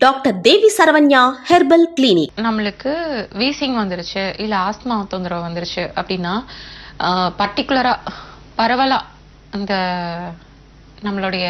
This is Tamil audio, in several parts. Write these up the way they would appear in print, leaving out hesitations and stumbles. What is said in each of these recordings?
Doctor Devi Saranya herbal clinic. நம்மளுக்கு வீசிங் வந்துருச்சு இல்லை ஆஸ்மா தொந்தரவு வந்துருச்சு அப்படின்னா பர்டிகுலராக பரவலாக அந்த நம்மளுடைய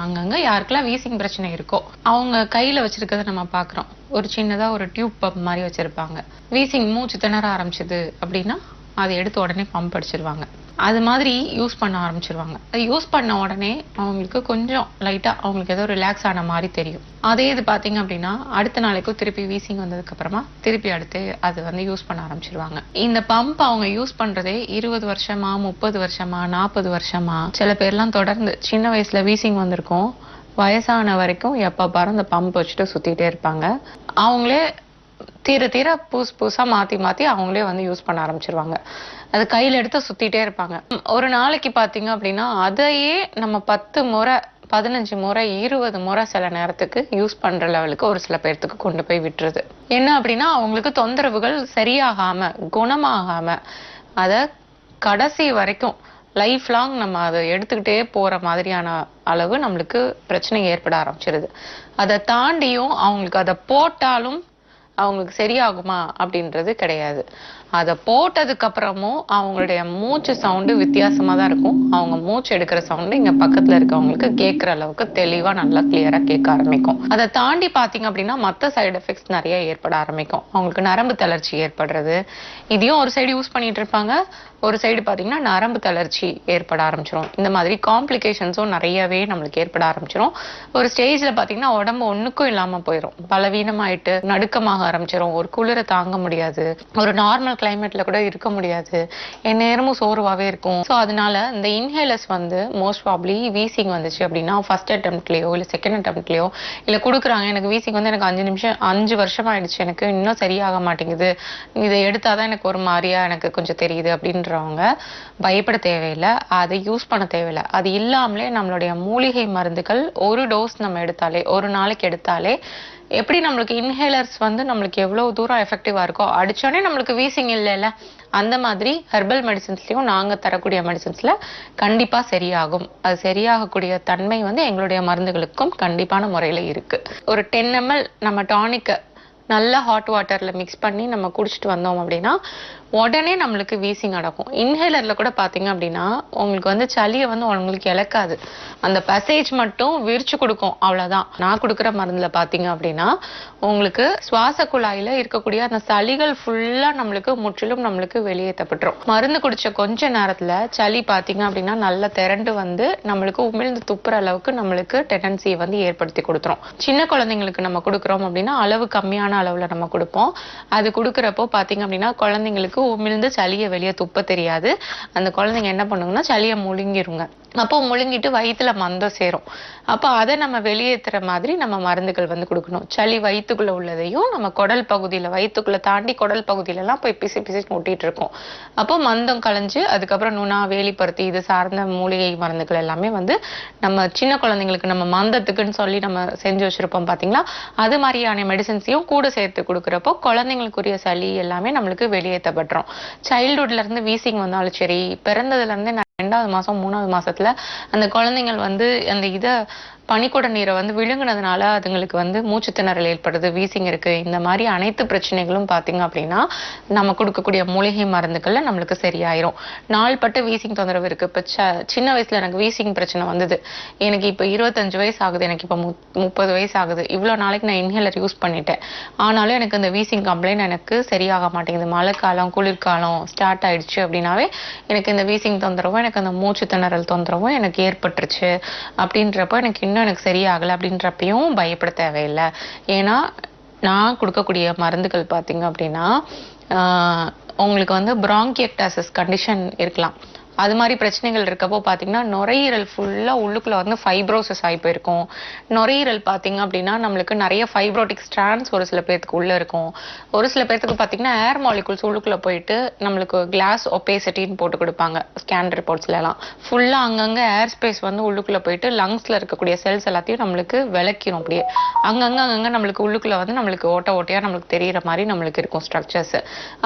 அங்கங்கே யாருக்கெல்லாம் வீசிங் பிரச்சனை இருக்கோ அவங்க கையில் வச்சிருக்கிறத நம்ம பார்க்குறோம். ஒரு சின்னதாக ஒரு டியூப் பம்ப் மாதிரி வச்சுருப்பாங்க. வீசிங் மூச்சு திணற ஆரம்பிச்சது அப்படின்னா அதை எடுத்து உடனே பம்ப் அடிச்சிருவாங்க. அது மாதிரி யூஸ் பண்ண ஆரம்பிச்சிருவாங்க. அது யூஸ் பண்ண உடனே அவங்களுக்கு கொஞ்சம் லைட்டாக அவங்களுக்கு ஏதோ ரிலாக்ஸ் ஆன மாதிரி தெரியும். அதே இது பார்த்தீங்க அப்படின்னா அடுத்த நாளைக்கும் திருப்பி வீசிங் வந்ததுக்கு அப்புறமா திருப்பி அடுத்து அது வந்து யூஸ் பண்ண ஆரம்பிச்சிருவாங்க. இந்த பம்ப் அவங்க யூஸ் பண்றதே 20 வருஷமா 30 வருஷமா 40 வருஷமா, சில பேர்லாம் தொடர்ந்து சின்ன வயசுல வீசிங் வந்திருக்கும், வயசான வரைக்கும் எப்ப பாரு அந்த பம்ப் வச்சுட்டு சுத்திட்டே இருப்பாங்க. அவங்களே தீர புதுசா மாத்தி அவங்களே வந்து யூஸ் பண்ண ஆரம்பிச்சிருவாங்க. அது கையில எடுத்து சுத்திட்டே இருப்பாங்க. ஒரு நாளைக்கு பாத்தீங்க அப்படின்னா அதையே நம்ம 10 முறை 15 முறை 20 முறை சில நேரத்துக்கு யூஸ் பண்ற லெவலுக்கு ஒரு சில பேர்த்துக்கு கொண்டு போய் விட்டுருது. என்ன அப்படின்னா அவங்களுக்கு தொந்தரவுகள் சரியாகாம குணமாகாம அத கடைசி வரைக்கும் லைஃப் லாங் நம்ம அதை எடுத்துக்கிட்டே போற மாதிரியான அளவு நம்மளுக்கு பிரச்சனை ஏற்பட ஆரம்பிச்சிருது. அதை தாண்டியும் அவங்களுக்கு அதை போட்டாலும் அவங்களுக்கு சரியாகுமா அப்படின்றது கிடையாது. அதை போட்டதுக்கு அப்புறமும் அவங்களுடைய மூச்சு சவுண்டு வித்தியாசமா தான் இருக்கும். அவங்க மூச்சு எடுக்கிற சவுண்டு இங்க பக்கத்துல இருக்கவங்களுக்கு கேட்கிற அளவுக்கு தெளிவா நல்லா கிளியரா கேட்க ஆரம்பிக்கும். அதை தாண்டி பாத்தீங்க அப்படின்னா மற்ற சைடு எஃபெக்ட்ஸ் நிறைய ஏற்பட ஆரம்பிக்கும். அவங்களுக்கு நரம்பு தளர்ச்சி ஏற்படுறது, இதையும் ஒரு சைடு யூஸ் பண்ணிட்டு இருப்பாங்க, ஒரு சைடு பாத்தீங்கன்னா நரம்பு தளர்ச்சி ஏற்பட ஆரம்பிச்சிடும். இந்த மாதிரி காம்ப்ளிகேஷன்ஸும் நிறையவே நம்மளுக்கு ஏற்பட ஆரம்பிச்சிடும். ஒரு ஸ்டேஜ்ல பாத்தீங்கன்னா உடம்பு ஒண்ணுக்கும் இல்லாம போயிடும். பலவீனமாயிட்டு நடுக்கமாக ஆரம்பிச்சிடும். ஒரு குளிர தாங்க முடியாது, ஒரு நார்மல் கிளைமேட்ல கூட இருக்க முடியாது, எந்நேரமும் சோர்வாவே இருக்கும். ஸோ அதனால இந்த இன்ஹேலர்ஸ் வந்து மோஸ்ட் ப்ராப்ளி வீசிங் வந்துச்சு அப்படின்னா ஃபர்ஸ்ட் அட்டெம்ப்ட்லயோ இல்லை செகண்ட் அட்டெம்ப்ட்லயோ இல்லை கொடுக்குறாங்க. எனக்கு வீசிங் வந்து எனக்கு 5 வருஷம் ஆயிடுச்சு, எனக்கு இன்னும் சரியாக மாட்டேங்குது, இதை எடுத்தாதான் எனக்கு ஒரு மாதிரியா எனக்கு கொஞ்சம் தெரியுது அப்படின்றவங்க பயப்பட தேவையில்லை, அதை யூஸ் பண்ண தேவையில்லை. அது இல்லாமலே நம்மளுடைய மூலிகை மருந்துகள் ஒரு டோஸ் நம்ம எடுத்தாலே, ஒரு நாளைக்கு எடுத்தாலே, எப்படி நம்மளுக்கு இன்ஹேலர்ஸ் வந்து நம்மளுக்கு எவ்வளவு தூரம் எஃபெக்டிவா இருக்கோ, அடிச்சோடனே நம்மளுக்கு வீசிங் இல்லைல்ல, அந்த மாதிரி ஹெர்பல் மெடிசின்ஸ்லயும் நாங்க தரக்கூடிய மெடிசின்ஸ்ல கண்டிப்பா சரியாகும். அது சரியாகக்கூடிய தன்மை வந்து எங்களுடைய மருந்துகளுக்கும் கண்டிப்பான முறையில இருக்கு. ஒரு 10 ml நம்ம டானிக்க நல்லா ஹாட் வாட்டர்ல மிக்ஸ் பண்ணி நம்ம குடிச்சிட்டு வந்தோம் அப்படின்னா உடனே நம்மளுக்கு வீசிங் அடக்கும். இன்ஹேலர்ல கூட பாத்தீங்க அப்படின்னா உங்களுக்கு வந்து சளியை வந்து உங்களுக்கு இழக்காது, அந்த பசேஜ் மட்டும் விரிச்சு கொடுக்கும், அவ்வளவுதான். நான் கொடுக்குற மருந்துல பாத்தீங்க அப்படின்னா உங்களுக்கு சுவாச குழாயில இருக்கக்கூடிய அந்த சளிகள் ஃபுல்லா நம்மளுக்கு முற்றிலும் நம்மளுக்கு வெளியேற்றப்பட்டுரும். மருந்து குடிச்ச கொஞ்ச நேரத்துல சளி பாத்தீங்க அப்படின்னா நல்லா திரண்டு வந்து நம்மளுக்கு உமிழ்ந்து துப்புற அளவுக்கு நம்மளுக்கு டெண்டன்சியை வந்து ஏற்படுத்தி கொடுத்துரும். சின்ன குழந்தைங்களுக்கு நம்ம கொடுக்குறோம் அப்படின்னா அளவு கம்மியான அளவுல நம்ம கொடுப்போம். அது கொடுக்குறப்போ பாத்தீங்க அப்படின்னா குழந்தைங்களுக்கு உமிழ்ந்து சளியை வெளியே துப்ப தெரியாது. அந்த குழந்தைங்க என்ன பண்ணுங்கன்னா சளியை முழுங்கிருங்க. அப்போ முழுங்கிட்டு வயிற்றுல மந்தம் சேரும். அப்போ அதை நம்ம வெளியேற்றுற மாதிரி நம்ம மருந்துகள் வந்து கொடுக்கணும். சளி வயிற்றுக்குள்ள உள்ளதையும் நம்ம குடல் பகுதியில வயிற்றுக்குள்ள தாண்டி குடல் பகுதியில எல்லாம் போய் பிசி ஒட்டிட்டு இருக்கோம். அப்போ மந்தம் கலைஞ்சு அதுக்கப்புறம் நுணா வேலிப்பருத்தி இது சார்ந்த மூலிகை மருந்துகள் எல்லாமே வந்து நம்ம சின்ன குழந்தைங்களுக்கு நம்ம மந்தத்துக்குன்னு சொல்லி நம்ம செஞ்சு வச்சிருப்போம் பாத்தீங்களா, அது மாதிரியான மெடிசின்ஸையும் கூட சேர்த்து கொடுக்குறப்போ குழந்தைங்களுக்குரிய சளி எல்லாமே நம்மளுக்கு வெளியேற்றப்பட்டுரும். சைல்ட்ஹுட்ல இருந்து வீசிங் வந்தாலும் சரி, பிறந்ததுல இருந்து 2வது மாசம் 3வது மாசத்துல அந்த குழந்தைகள் வந்து அந்த பனிக்கூட நீரை வந்து விழுங்குனதுனால அதுங்களுக்கு வந்து மூச்சு திணறல் ஏற்படுது, வீசிங் இருக்கு, இந்த மாதிரி அனைத்து பிரச்சனைகளும் பாத்தீங்க அப்படின்னா நம்ம கொடுக்கக்கூடிய மூலிகை மருந்துகள்ல நம்மளுக்கு சரியாயிரும். நாள்பட்ட வீசிங் தொந்தரவு இருக்கு. இப்ப சின்ன வயசுல எனக்கு வீசிங் பிரச்சனை வந்தது, எனக்கு இப்ப 25 வயசு ஆகுது, எனக்கு இப்ப 30 வயசு ஆகுது, இவ்வளவு நாளைக்கு நான் இன்ஹேலர் யூஸ் பண்ணிட்டேன், ஆனாலும் எனக்கு இந்த வீசிங் கம்ப்ளைண்ட் எனக்கு சரியாக மாட்டேங்குது. மழைக்காலம் குளிர்காலம் ஸ்டார்ட் ஆயிடுச்சு அப்படின்னாவே எனக்கு இந்த வீசிங் தொந்தரவும் எனக்கு அந்த மூச்சு திணறல் தொந்தரவும் எனக்கு ஏற்பட்டுருச்சு அப்படின்றப்போ எனக்கு எனக்கு சரியாகலை அப்படின்றப்பையும் பயப்பட தேவையில்லை. ஏன்னா நான் கொடுக்கக்கூடிய மருந்துகள் பாத்தீங்க அப்படின்னா உங்களுக்கு வந்து பிராங்கியக்டாசிஸ் கண்டிஷன் இருக்கலாம். அது மாதிரி பிரச்சனைகள் இருக்கப்போ பாத்தீங்கன்னா நுரையீரல் ஃபுல்லா உள்ளுக்குள்ள வந்து ஃபைப்ரோசிஸ் ஆகி போயிருக்கும். நுரையீரல் பாத்தீங்க அப்படின்னா நம்மளுக்கு நிறைய ஃபைப்ரோட்டிக் ஸ்ட்ராண்ட்ஸ் ஒரு சில பேருக்கு உள்ள இருக்கும். ஒரு சில பேருக்கு பாத்தீங்கன்னா ஏர் மாலிகுல்ஸ் உள்ளுக்குள்ள போயிட்டு நம்மளுக்கு கிளாஸ் ஒபேசிட்டின்னு போட்டு கொடுப்பாங்க. ஸ்கேன் ரிப்போர்ட்ஸ்ல எல்லாம் ஃபுல்லா அங்கங்க ஏர் ஸ்பேஸ் வந்து உள்ளுக்குள்ள போயிட்டு லங்ஸ்ல இருக்கக்கூடிய செல்ஸ் எல்லாத்தையும் நம்மளுக்கு விளக்கிடும். அப்படியே அங்கங்க நம்மளுக்கு உள்ளுக்குள்ள வந்து நம்மளுக்கு ஓட்டையா நம்மளுக்கு தெரியற மாதிரி நம்மளுக்கு இருக்கும் ஸ்ட்ரக்சர்ஸ்.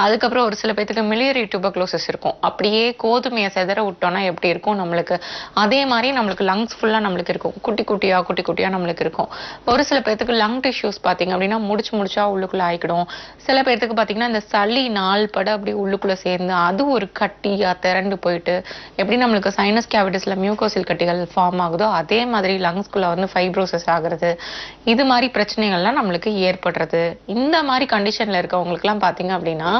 அதுக்கப்புறம் ஒரு சில பேருக்கு மிலியரி டியூபர்குலோசிஸ் இருக்கும். அப்படியே கோதுமையை செதற விட்டோம்னா எப்படி இருக்கும் நம்மளுக்கு, அதே மாதிரி நம்மளுக்கு லங்ஸ் ஃபுல்லா நம்மளுக்கு இருக்கும், குட்டி குட்டியா நம்மளுக்கு இருக்கும். ஒரு சில பேர்த்துக்கு லங் டிஷ்யூஸ் பாத்தீங்க அப்படின்னா முடிச்சா உள்ளுக்குள்ள ஆயிக்கிடும். சில பேர்த்துக்கு பாத்தீங்கன்னா இந்த சளி நாள் பட அப்படி உள்ளுக்குள்ள சேர்ந்து அது ஒரு கட்டியா திரண்டு போயிட்டு எப்படி நம்மளுக்கு சைனஸ் கேவிட்டிஸ்ல மியூகோசில் கட்டிகள் ஃபார்ம் ஆகுதோ அதே மாதிரி லங்ஸ்குள்ள வந்து ஃபைப்ரோசிஸ் ஆகுறது, இது மாதிரி பிரச்சனைகள்லாம் நம்மளுக்கு ஏற்படுறது. இந்த மாதிரி கண்டிஷன்ல இருக்கவங்களுக்கு எல்லாம் பாத்தீங்க அப்படின்னா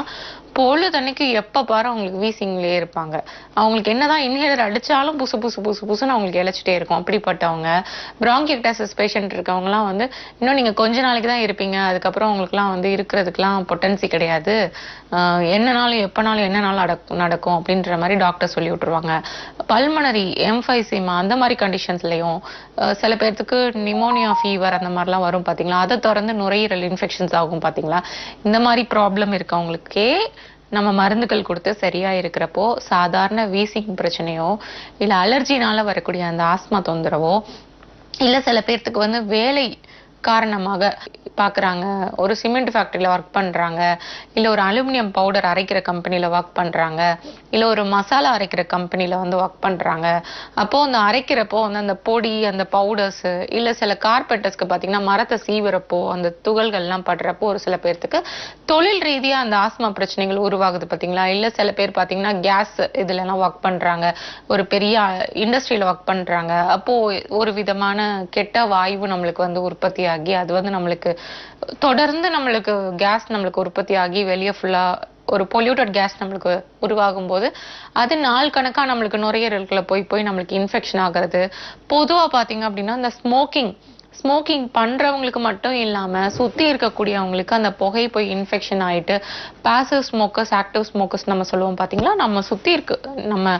பொழுதன்னைக்கு எப்ப பாரு அவங்களுக்கு வீசிங்லயே இருப்பாங்க. அவங்களுக்கு என்னதான் இன்ஹேலர் அடிச்சாலும் புசுன்னு அவங்களுக்கு இழைச்சிட்டே இருக்கும். அப்படிப்பட்டவங்க பிராங்கியக்டாசிஸ் பேஷண்ட் இருக்கவங்க எல்லாம் வந்து இன்னும் நீங்க கொஞ்ச நாளைக்கு தான் இருப்பீங்க, அதுக்கப்புறம் அவங்களுக்கு எல்லாம் வந்து இருக்கிறதுக்கெல்லாம் பொட்டன்சி கிடையாது, என்னனாலும் எப்பனாலும் என்னனாலும் நடக்கும் அப்படின்ற மாதிரி டாக்டர் சொல்லி விட்டுருவாங்க. பல்மனரி எம்ஃபைசிமா அந்த மாதிரி கண்டிஷன்ஸ்லயும் சில பேர்த்துக்கு நிமோனியா ஃபீவர் அந்த மாதிரிலாம் வரும் பாத்தீங்களா, அதை தொடர்ந்து நுரையீரல் இன்ஃபெக்ஷன்ஸ் ஆகும் பாத்தீங்களா. இந்த மாதிரி ப்ராப்ளம் இருக்கவங்களுக்கே நம்ம மருந்துகள் கொடுத்து சரியா இருக்கிறப்போ சாதாரண வீசிங் பிரச்சனையோ இல்ல அலர்ஜினால வரக்கூடிய அந்த ஆஸ்மா தொந்தரவோ இல்ல சில பேர்த்துக்கு வந்து வேலை காரணமாக பாக்குறாங்க, ஒரு சிமெண்ட் ஃபேக்டரியில ஒர்க் பண்றாங்க, இல்ல ஒரு அலுமினியம் பவுடர் அரைக்கிற கம்பெனில ஒர்க் பண்றாங்க, இல்ல ஒரு மசாலா அரைக்கிற கம்பெனில வந்து ஒர்க் பண்றாங்க. அப்போ அந்த அரைக்கிறப்போ வந்து அந்த பொடி அந்த பவுடர்ஸ் இல்ல சில கார்பெண்டர்ஸ்க்கு பாத்தீங்கன்னா மரத்தை சீவுறப்போ அந்த துகள்கள்லாம் படுறப்போ ஒரு சில பேர்த்துக்கு தொழில் ரீதியா அந்த ஆஸ்மா பிரச்சனைகள் உருவாகுது பாத்தீங்களா. இல்ல சில பேர் பாத்தீங்கன்னா கேஸ் இதுல எல்லாம் ஒர்க் பண்றாங்க, ஒரு பெரிய இண்டஸ்ட்ரியில ஒர்க் பண்றாங்க. அப்போ ஒரு விதமான கெட்ட வாயு நம்மளுக்கு வந்து உற்பத்தி ஆகி அது வந்து நம்மளுக்கு தொடர்ந்து நம்மளுக்கு கேஸ் நம்மளுக்கு உற்பத்தி ஆகி வெளியே ஃபுல்லா ஒரு பொல்யூட்டட் கேஸ் நம்மளுக்கு உருவாகும் போது அது நாள் கணக்கா நம்மளுக்கு நுரையீரலுக்குள்ள போய் நம்மளுக்கு இன்ஃபெக்ஷன் ஆகுறது. பொதுவா பாத்தீங்க அப்படின்னா இந்த ஸ்மோக்கிங் பண்றவங்களுக்கு மட்டும் இல்லாம சுத்தி இருக்கக்கூடியவங்களுக்கு அந்த புகை போய் இன்ஃபெக்ஷன் ஆயிட்டு பாசிவ் ஸ்மோக்கர்ஸ் ஆக்டிவ் ஸ்மோக்கர்ஸ் நம்ம சொல்லுவோம் பாத்தீங்களா. நம்ம சுத்தி இருக்கு நம்ம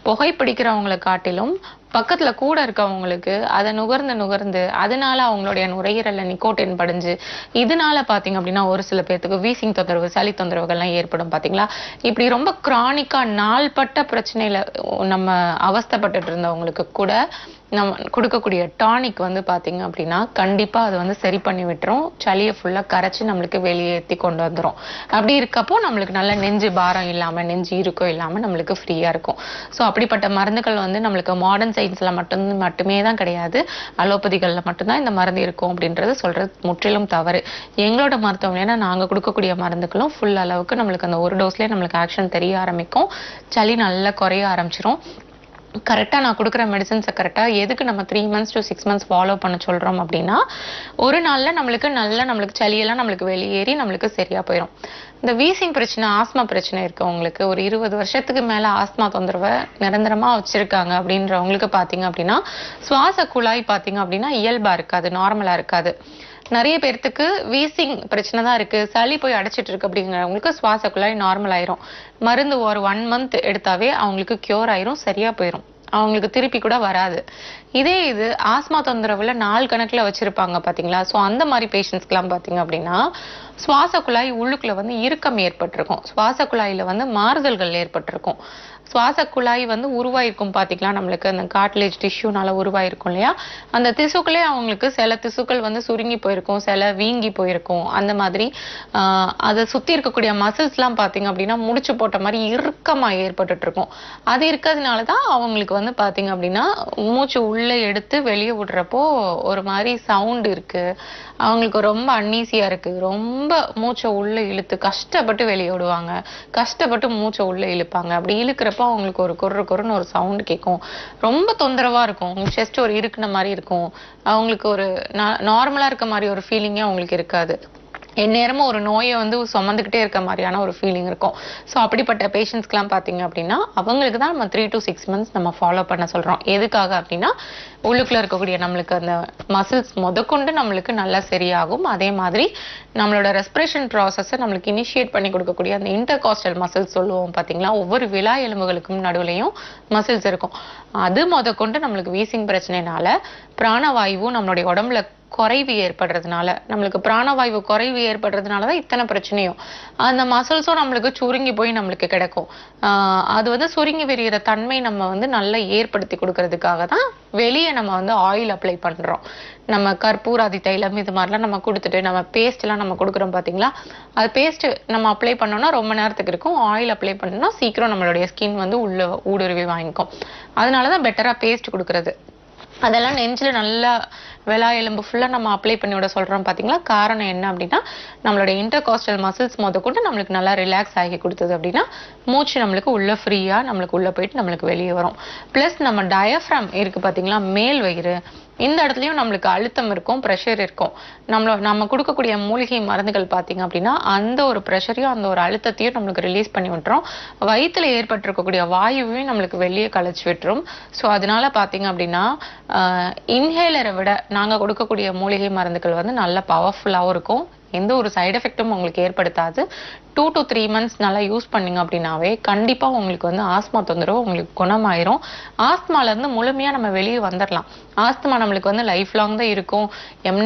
புகை பிடிக்கிறவங்களை காட்டிலும் பக்கத்துல கூட இருக்கவங்களுக்கு அதை நுகர்ந்து அதனால அவங்களுடைய நுரையீரல்ல நிக்கோட்டின் படிஞ்சு இதனால பாத்தீங்க அப்படின்னா ஒரு சில பேர்த்துக்கு வீசிங் தொந்தரவு சளி தொந்தரவுகள்லாம் ஏற்படும் பாத்தீங்களா. இப்படி ரொம்ப கிரானிக்கா நாள்பட்ட பிரச்சனையில நம்ம அவஸ்தைப்பட்டுட்டு இருந்தவங்களுக்கு கூட நம்ம கொடுக்கக்கூடிய டானிக் வந்து பாத்தீங்க அப்படின்னா கண்டிப்பா அது வந்து சரி பண்ணி விட்டுரும், சளியை ஃபுல்லா கரைச்சு நம்மளுக்கு வெளியேற்றி கொண்டு வந்துரும். அப்படி இருக்கப்போ நம்மளுக்கு நல்ல நெஞ்சு பாரம் இல்லாம நெஞ்சு இருக்கோ இல்லாம நம்மளுக்கு ஃப்ரீயா இருக்கும். ஸோ அப்படிப்பட்ட மருந்துகள் வந்து நம்மளுக்கு மாடர்ன் சயின்ஸ்ல மட்டுமே தான் கிடையாது, அலோபதிகள்ல மட்டும்தான் இந்த மருந்து இருக்கும் அப்படின்றது சொல்றது முற்றிலும் தவறு. எங்களோட மருத்துவமனையில நாங்க கொடுக்கக்கூடிய மருந்துகளும் ஃபுல் அளவுக்கு நம்மளுக்கு அந்த ஒரு டோஸ்லயே நம்மளுக்கு ஆக்ஷன் தெரிய ஆரம்பிக்கும், சளி நல்லா குறைய ஆரம்பிச்சிரும். கரெக்டா நான் கொடுக்குற மெடிசன்ஸை கரெக்டா எதுக்கு நம்ம 3 months to 6 months ஃபாலோ பண்ண சொல்றோம் அப்படின்னா ஒரு நாள்ல நம்மளுக்கு சளியெல்லாம் நம்மளுக்கு வெளியேறி நம்மளுக்கு சரியா போயிடும். இந்த வீசிங் பிரச்சனை ஆஸ்மா பிரச்சனை இருக்கவங்களுக்கு ஒரு 20 வருஷத்துக்கு மேல ஆஸ்மா தொந்தரவை நிரந்தரமா வச்சிருக்காங்க அப்படின்றவங்களுக்கு பாத்தீங்க அப்படின்னா சுவாச குழாய் பாத்தீங்க அப்படின்னா இயல்பா இருக்காது, நார்மலா இருக்காது. நிறைய பேர்த்துக்கு வீசிங் பிரச்சனை தான் இருக்கு, சளி போய் அடைச்சிட்டு இருக்கு அப்படிங்கிறவங்களுக்கு சுவாச குழாய் நார்மல் ஆயிரும். மருந்து ஒரு 1 month எடுத்தாவே அவங்களுக்கு கியூர் ஆயிரும், சரியா போயிரும், அவங்களுக்கு திருப்பி கூட வராது. இதே இது ஆஸ்மா தொந்தரவுல நாள் கணக்குல வச்சிருப்பாங்க பாத்தீங்களா. சோ அந்த மாதிரி பேஷண்ட்ஸ்க்கு எல்லாம் பாத்தீங்க அப்படின்னா சுவாச குழாய் உள்ளுக்குள்ள வந்து இறுக்கம் ஏற்பட்டிருக்கும், சுவாச குழாயில வந்து மாறுதல்கள் ஏற்பட்டிருக்கும், சுவாச குழாய் வந்து உருவாயிருக்கும் பாத்தீங்களா. நம்மளுக்கு அந்த கார்ட்லேஜ் டிஷ்யூனால உருவாயிருக்கும் இல்லையா, அந்த திசுக்களே அவங்களுக்கு சில திசுக்கள் வந்து சுருங்கி போயிருக்கும், சில வீங்கி போயிருக்கும். அந்த மாதிரி அதை சுத்தி இருக்கக்கூடிய மசில்ஸ் எல்லாம் பாத்தீங்க அப்படின்னா முடிச்சு போட்ட மாதிரி இறுக்கமா ஏற்பட்டுட்டு இருக்கும். அது இருக்கிறதுனாலதான் அவங்களுக்கு வந்து பாத்தீங்க அப்படின்னா மூச்சு உள்ள எடுத்து வெளியே விடுறப்போ ஒரு மாதிரி சவுண்ட் இருக்கு, அவங்களுக்கு ரொம்ப அன்னீசியா இருக்கு, ரொம்ப மூச்சை உள்ள இழுத்து கஷ்டப்பட்டு வெளியே விடுவாங்க, கஷ்டப்பட்டு மூச்சை உள்ள இழுப்பாங்க. அப்படி இழுக்கிறப்ப அவங்களுக்கு ஒரு குறுன்னு ஒரு சவுண்ட் கேட்கும், ரொம்ப தொந்தரவா இருக்கும், செஸ்ட் ஒரு இருக்குன மாதிரி இருக்கும், அவங்களுக்கு ஒரு நார்மலா இருக்க மாதிரி ஒரு ஃபீலிங்கே அவங்களுக்கு இருக்காது, எந்நேரமும் ஒரு நோயை வந்து சுமந்துக்கிட்டே இருக்க மாதிரியான ஒரு ஃபீலிங் இருக்கும். ஸோ அப்படிப்பட்ட பேஷண்ட்ஸ்க்குலாம் பார்த்தீங்க அப்படின்னா அவங்களுக்கு தான் நம்ம 3 to 6 months நம்ம ஃபாலோ பண்ண சொல்றோம். எதுக்காக அப்படின்னா உள்ளுக்குள்ள இருக்கக்கூடிய நம்மளுக்கு அந்த மசில்ஸ் முதற்கொண்டு நம்மளுக்கு நல்லா சரியாகும். அதே மாதிரி நம்மளோட ரெஸ்பிரேஷன் ப்ராசஸை நம்மளுக்கு இனிஷியேட் பண்ணி கொடுக்கக்கூடிய அந்த இன்டர்காஸ்டல் மசில்ஸ் சொல்லுவோம் பார்த்தீங்களா, ஒவ்வொரு விலா எலும்புகளுக்கும் நடுவுலையும் மசில்ஸ் இருக்கும். அது முதற்கொண்டு நம்மளுக்கு வீசிங் பிரச்சனைனால பிராணவாயுவும் நம்மளுடைய உடம்புல குறைவு ஏற்படுறதுனால, நம்மளுக்கு பிராணவாயு குறைவு ஏற்படுறதுனால தான் இத்தனை பிரச்சனையும். அந்த மசில்ஸும் நம்மளுக்கு சுருங்கி போய் நம்மளுக்கு கிடக்கும். அது வந்து சுருங்கி விரிகிற தன்மை நம்ம வந்து நல்லா ஏற்படுத்தி கொடுக்கறதுக்காக தான் வெளியே நம்ம வந்து ஆயில் அப்ளை பண்றோம். நம்ம கற்பூராதி தைலம் இது மாதிரிலாம் நம்ம கொடுத்துட்டு நம்ம பேஸ்ட் எல்லாம் நம்ம கொடுக்குறோம் பாத்தீங்களா, அது பேஸ்ட் நம்ம அப்ளை பண்ணோம்னா ரொம்ப நேரத்துக்கு இருக்கும். ஆயில் அப்ளை பண்ணோம்னா சீக்கிரம் நம்மளுடைய ஸ்கின் வந்து உள்ள ஊடுருவி வாங்கிக்கும். அதனாலதான் பெட்டரா பேஸ்ட் கொடுக்கறது. அதெல்லாம் நெஞ்சில நல்லா விலா எலும்பு ஃபுல்லா நம்ம அப்ளை பண்ணி விட சொல்றோம் பாத்தீங்களா. காரணம் என்ன அப்படின்னா, நம்மளுடைய இன்டர்காஸ்டல் மசில்ஸ் கொண்டு நம்மளுக்கு நல்லா ரிலாக்ஸ் ஆகி கொடுத்தது அப்படின்னா மூச்சு நம்மளுக்கு உள்ள ஃப்ரீயா நம்மளுக்கு உள்ள போயிட்டு நம்மளுக்கு வெளியே வரும். பிளஸ் நம்ம டயஃப்ராம் இருக்கு பாத்தீங்களா, மேல் வயிறு, இந்த இடத்துலயும் நம்மளுக்கு அழுத்தம் இருக்கும், ப்ரெஷர் இருக்கும். நம்ம கொடுக்கக்கூடிய மூலிகை மருந்துகள் பாத்தீங்க அப்படின்னா அந்த ஒரு ப்ரெஷரையும் அந்த ஒரு அழுத்தத்தையும் நம்மளுக்கு ரிலீஸ் பண்ணி விட்டுரும். வயிற்றுல ஏற்பட்டிருக்கக்கூடிய வாயுவையும் நம்மளுக்கு வெளியே கழிச்சு விட்டுரும். ஸோ அதனால பாத்தீங்க அப்படின்னா இன்ஹேலரை விட நாங்க கொடுக்கக்கூடிய மூலிகை மருந்துகள் வந்து நல்ல பவர்ஃபுல்லாகவும் இருக்கும். எந்த ஒரு சைடு எஃபெக்டும் உங்களுக்கு ஏற்படுத்தாது. 2 to 3 months நல்லா யூஸ் பண்ணீங்க அப்படின்னாவே கண்டிப்பா உங்களுக்கு வந்து ஆஸ்மா தொந்தரவு உங்களுக்கு குணமாயிரும். ஆஸ்மால இருந்து முழுமையா நம்ம வெளியே வந்துடலாம். ஆஸ்துமா நம்மளுக்கு வந்து லைஃப் லாங் தான் இருக்கும்.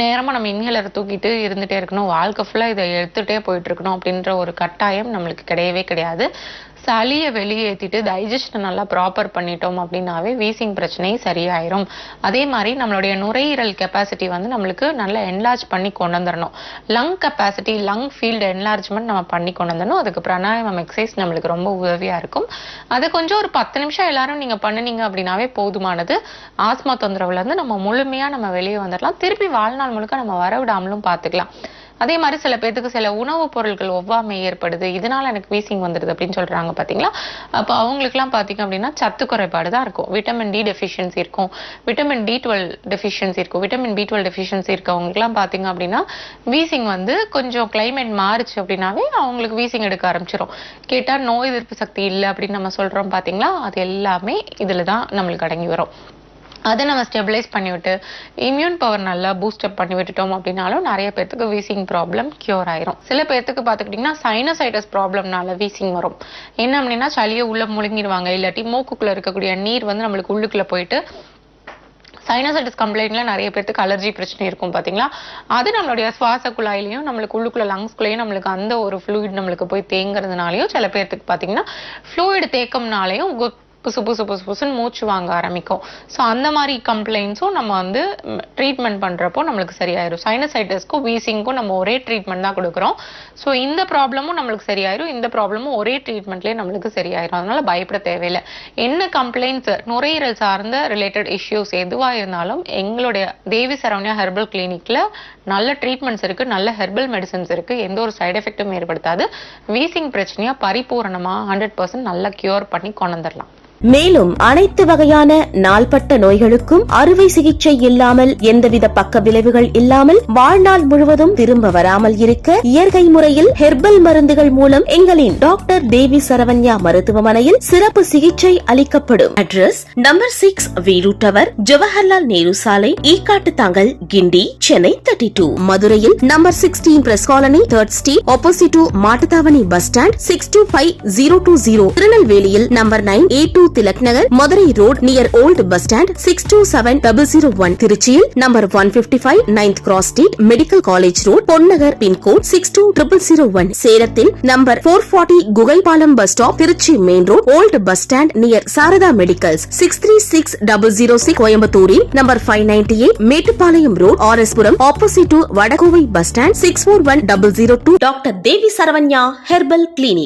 நேரமா நம்ம இன்ஹேலரை தூக்கிட்டு இருந்துட்டே இருக்கணும், வாழ்க்கை ஃபுல்லா இதை எடுத்துட்டே போயிட்டு இருக்கணும் அப்படின்ற ஒரு கட்டாயம் நம்மளுக்கு கிடையவே கிடையாது. சளியை வெளியேற்றிட்டு டைஜஷனை நல்லா ப்ராப்பர் பண்ணிட்டோம் அப்படின்னாவே வீசிங் பிரச்சனை சரியாயிரும். அதே மாதிரி நம்மளுடைய நுரையீரல் கெப்பாசிட்டி வந்து நம்மளுக்கு நல்லா என்லார்ஜ் பண்ணி கொண்டு வந்துடணும். Lung capacity, lung field enlargement நம்ம பண்ணி கொண்டு வந்துடணும். அதுக்கு பிராணாயாமம் எக்ஸசைஸ் நம்மளுக்கு ரொம்ப உதவியா இருக்கும். அது கொஞ்சம் ஒரு 10 நிமிஷம் எல்லாரும் நீங்க பண்ணுனீங்க அப்படின்னாவே போதுமானது. ஆஸ்மா தொந்தரவுல இருந்து நம்ம முழுமையா நம்ம வெளியே வந்துடலாம். திருப்பி வாழ்நாள் முழுக்க நம்ம வரவிடாமலும் பார்த்துக்கலாம். அதே மாதிரி சில பேருக்கு சில உணவுப் பொருட்கள் ஒவ்வாமை ஏற்படுது, இதனால எனக்கு வீசிங் வந்துடுது அப்படின்னு சொல்றாங்க பாத்தீங்களா. அப்போ அவங்களுக்கு எல்லாம் பாத்தீங்க அப்படின்னா சத்து குறைபாடு தான் இருக்கும். விட்டமின் டி டெஃபிஷியன்சி இருக்கும், விட்டமின் B12 டெஃபிஷியன்சி இருக்கும். விட்டமின் B12 டெஃபிஷியன்சி இருக்கவங்களுக்கு எல்லாம் பாத்தீங்க அப்படின்னா வீசிங் வந்து கொஞ்சம் கிளைமேட் மாறுச்சு அப்படின்னாவே அவங்களுக்கு வீசிங் எடுக்க ஆரம்பிச்சிடும். கேட்டா நோய் எதிர்ப்பு சக்தி இல்லை அப்படின்னு நம்ம சொல்றோம் பாத்தீங்களா, அது எல்லாமே இதுலதான் நம்மளுக்கு அடங்கி வரும். அதை நம்ம ஸ்டெபிலைஸ் பண்ணிவிட்டு இம்யூன் பவர் நல்லா பூஸ்டப் பண்ணி விட்டுட்டோம் அப்படின்னாலும் நிறைய பேருக்கு வீசிங் ப்ராப்ளம் கியூர் ஆயிரும். சில பேருக்கு பார்த்துக்கிட்டிங்கன்னா சைனசைட்டஸ் ப்ராப்ளம்னால வீசிங் வரும். என்ன அப்படின்னா சளியை உள்ள முழுங்கிடுவாங்க, இல்லாட்டி மூக்குக்குள்ள இருக்கக்கூடிய நீர் வந்து நம்மளுக்கு உள்ளுக்குள்ள போயிட்டு சைனசைட்டிஸ் கம்ப்ளைண்ட்ல நிறைய பேருக்கு அலர்ஜி பிரச்சனை இருக்கும் பாத்தீங்களா. அது நம்மளுடைய சுவாச குழாயிலையும் நம்மளுக்கு உள்ளுக்குள்ள லங்ஸ்குள்ளேயும் நம்மளுக்கு அந்த ஒரு ஃப்ளூயிட் நம்மளுக்கு போய் தேங்குறதுனாலையும் சில பேருக்கு பாத்தீங்கன்னா ஃப்ளூயிட் தேக்கம்னாலையும் புசு புசு புசு புசுன்னு மூச்சு வாங்க ஆரம்பிக்கும். ஸோ அந்த மாதிரி கம்ப்ளைண்ட்ஸும் நம்ம வந்து ட்ரீட்மெண்ட் பண்றப்போ நம்மளுக்கு சரியாயிரும். சைனசைட்டிஸ்க்கும் வீசிங்க்கும் நம்ம ஒரே ட்ரீட்மெண்ட் தான் கொடுக்குறோம். ஸோ இந்த ப்ராப்ளமும் நம்மளுக்கு சரியாயிரும், இந்த ப்ராப்ளமும் ஒரே ட்ரீட்மெண்ட்லேயே நம்மளுக்கு சரியாயிரும். அதனால பயப்பட தேவையில்லை. என்ன கம்ப்ளைண்ட்ஸ் நுரையீரல் சார்ந்த ரிலேட்டட் இஷ்யூஸ் எதுவா இருந்தாலும் எங்களுடைய தேவி சரவண்யா ஹெர்பல் கிளினிக்ல நல்ல ட்ரீட்மெண்ட்ஸ் இருக்கு, நல்ல ஹெர்பல் மெடிசன்ஸ் இருக்கு. எந்த ஒரு சைடு எஃபெக்டும் ஏற்படுத்தாது. வீசிங் பிரச்சனையா பரிபூரணமா 100% நல்லா கியூர் பண்ணி கொண்டு வந்துடலாம். மேலும் அனைத்து வகையான நாள்பட்ட நோய்களுக்கும் அறுவை சிகிச்சை இல்லாமல் எந்தவித பக்க விளைவுகள் இல்லாமல் வாழ்நாள் முழுவதும் திரும்ப வராமல் இருக்க இயற்கை முறையில் ஹெர்பல் மருந்துகள் மூலம் எங்களின் டாக்டர் தேவி சரவண்யா மருத்துவமனையில் சிறப்பு சிகிச்சை அளிக்கப்படும். Address number 6 Veeru tower, Jawaharlal Nehru சாலை, ஈக்காட்டுத்தாங்கல், கிண்டி, சென்னை 32. மதுரையில் number 16 press colony, 3rd street, opposite to Mattuthavani bus stand, 625020. திருநெல்வேலியில் number 9 A2 Tilak Nagar, Madurai road near old bus stand, 627001. திருச்சியில் number 155 9th cross street, medical college road, Ponnagar, pincode 620001. சேலத்தில் number 440 Kugaipalam bus stop, Trichy main road, old bus stand near Saradha medicals, 636006. கோயம்புத்தூரில் number 598 Mettupalayam road, RS Puram, opposite to Vadakovai bus stand, 641002. Doctor Devi Saranya herbal clinic.